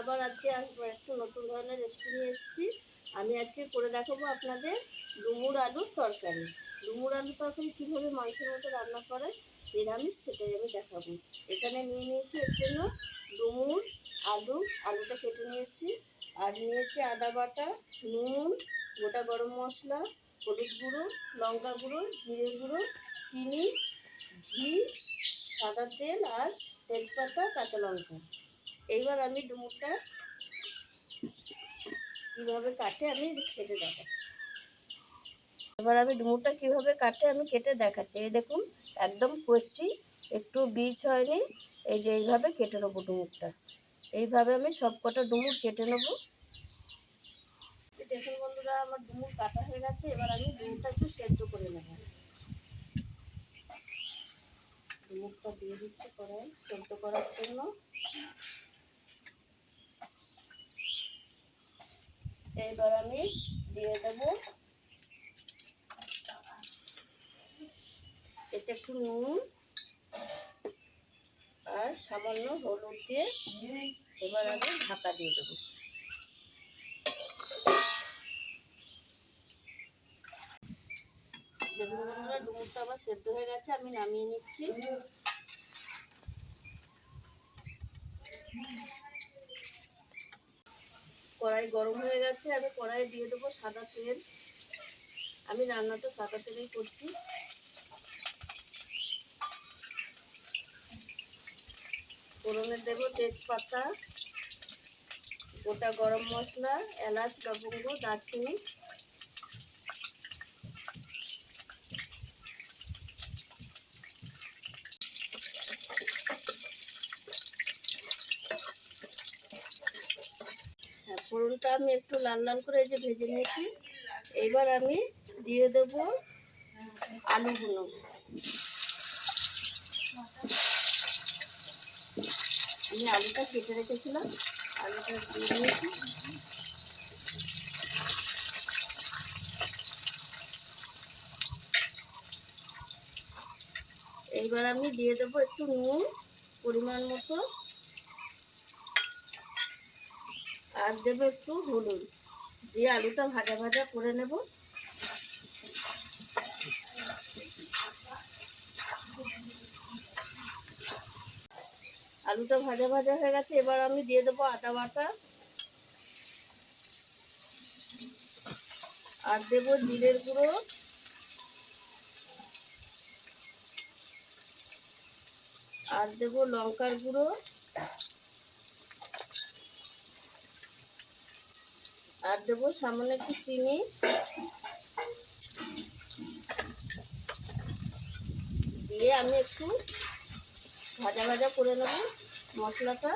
আবার আজকে একটু নতুন ধরনের রেসিপি নিয়ে এসেছি। আমি আজকে করে দেখাবো আপনাদের ডুমুর আলুর তরকারি। ডুমুর আলুর তরকারি কীভাবে মাংসের মতো রান্না করে নিরামিষ, সেটাই আমি দেখাবো। এখানে নিয়ে নিয়েছি এর জন্য ডুমুর, আলুটা কেটে নিয়েছি, আর নিয়েছি আদা বাটা, নুন, গোটা গরম মশলা, হলুদ গুঁড়ো, লঙ্কা গুঁড়ো, জিরে গুঁড়ো, চিনি, ঘি, সাদা তেল আর তেজপাতা, কাঁচা লঙ্কা। এইবার আমি ডুমুরটা কীভাবে কাটে আমি কেটে দেখাচ্ছি। এই দেখুন, একদম কচি, একটু বীজ হয়নি। এই যে এইভাবে কেটে নেবো ডুমুরটা। এইভাবে আমি সব কটা ডুমুর কেটে নেবো। দেখুন বন্ধুরা, আমার ডুমুর কাটা হয়ে গেছে। এবার আমি ডুমুরটা একটু সেদ্ধ করে নেব। ডুমুরটা দিয়ে দিচ্ছি কড়াই সেদ্ধ করার জন্য। এইবার আমি দিয়ে দেবো এতে একটু নুন আর সামান্য হলুদ দিয়ে এবার আমি ঢাকা দিয়ে দেবো। দেখুন বন্ধুরা, ডুমুরটা আবার সেদ্ধ হয়ে গেছে, আমি নামিয়ে নিচ্ছি। কড়াই গরম হয়ে গেছে, আমি কড়াইয়ে দিয়ে দেবো সাদা তেল। আমি রান্নাটা সাদা তেলেই করছি। ফোড়নে দেবো তেজপাতা, গোটা গরম মশলা, এলাচ, লবঙ্গ, দারচিনি। ফোড়নটা আমি একটু লাল লাল করে এই যে ভেজে নিয়েছি। এবার আমি দিয়ে দেবো আলুগুলো। আমি আলুটা কেটে রেখেছিলাম, আলুটা দিয়ে দিয়েছি। এইবার আমি দিয়ে দেবো একটু নুন পরিমাণ মতো, আর দেবো একটু হলুদ দিয়ে আলুটা ভাজা ভাজা করে নেব। আলুটা ভাজা ভাজা হয়ে গেছে, এবার আমি দিয়ে দেবো আদা বাটা, আর দেবো জিরের গুঁড়ো, আর দেবো লঙ্কার গুঁড়ো, আর দেবো সামান্য একটু চিনি। দিয়ে আমি একটু ভাজা ভাজা করে নেব মশলাটা।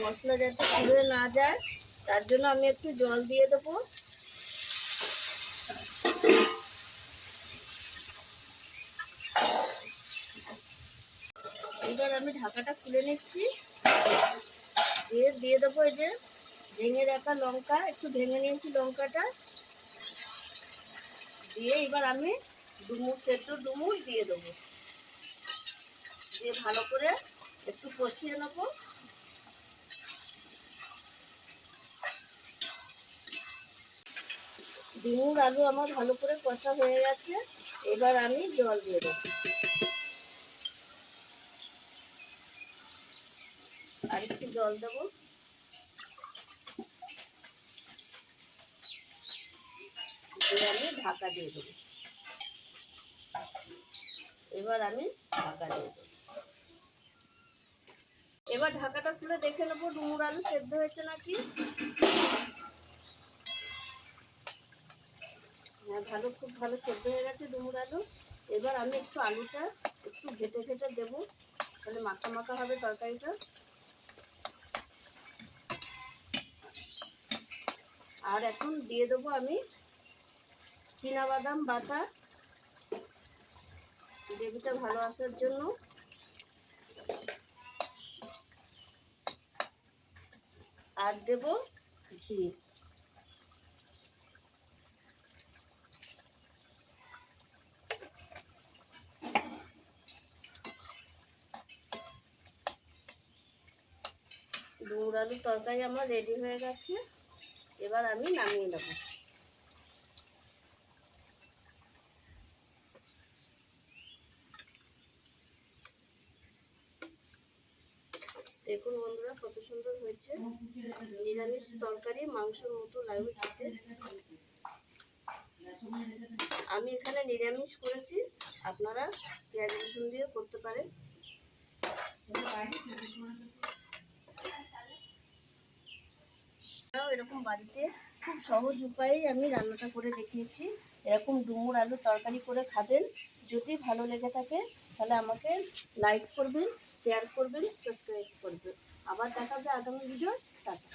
মশলা যাতে পুড়ে না যায় তার জন্য আমি একটু জল দিয়ে দেবো। এবার আমি ঢাকাটা খুলে নিচ্ছি, দিয়ে দেবো এই যে ভেঙে রাখা লঙ্কা, একটু ভেঙে নিয়েছি লঙ্কাটা দিয়ে এবার আমি সেদ্ধ ডুমুর দিয়ে দেবো। দিয়ে ভালো করে একটু কষিয়ে নেবো। ডুমুর আলু আমার ভালো করে কষা হয়ে গেছে, এবার আমি জল দিয়ে দেবো। আর একটু জল দেবো। দিয়ে আমি ঢাকা দিয়ে দেবো। এবার আমি ঢাকা দিয়ে দেবো। এবার ঢাকাটা খুলে দেখে নেবো ডুমুর আলু সেদ্ধ হয়েছে নাকি। হ্যাঁ, খুব ভালো সেদ্ধ হয়ে গেছে ডুমুর আলু। এবার আমি একটু আলুটা একটু ঘেটে ঘেটে দেবো, তাহলে মাখা মাখা হবে তরকারিটা। আর এখন দিয়ে দেবো আমি চীনাবাদাম বাটা, গ্রেভিটা ভালো আসার জন্য। আর দেব ঘি। ডুমুর আলুর তরকারি আমার রেডি হয়ে গেছে। এবার আমি নামিয়ে নেব। দেখুন বন্ধুরা কত সুন্দর হয়েছে, নিরামিষ তরকারি মাংসের মতো লাগবে খেতে। আমি এখানে নিরামিষ করেছি, আপনারা পেঁয়াজ রসুন দিয়ে করতে পারেন। এরকম বাড়িতে খুব সহজ উপায়ে আমি রান্নাটা করে দেখিয়েছি। এরকম ডুমুর আলু তরকারি করে খাবেন। যদি ভালো লেগে থাকে তাহলে আমাকে লাইক করবেন, শেয়ার করবেন, সাবস্ক্রাইব করবেন। আবার দেখা হবে আগামী ভিডিও। টাটা।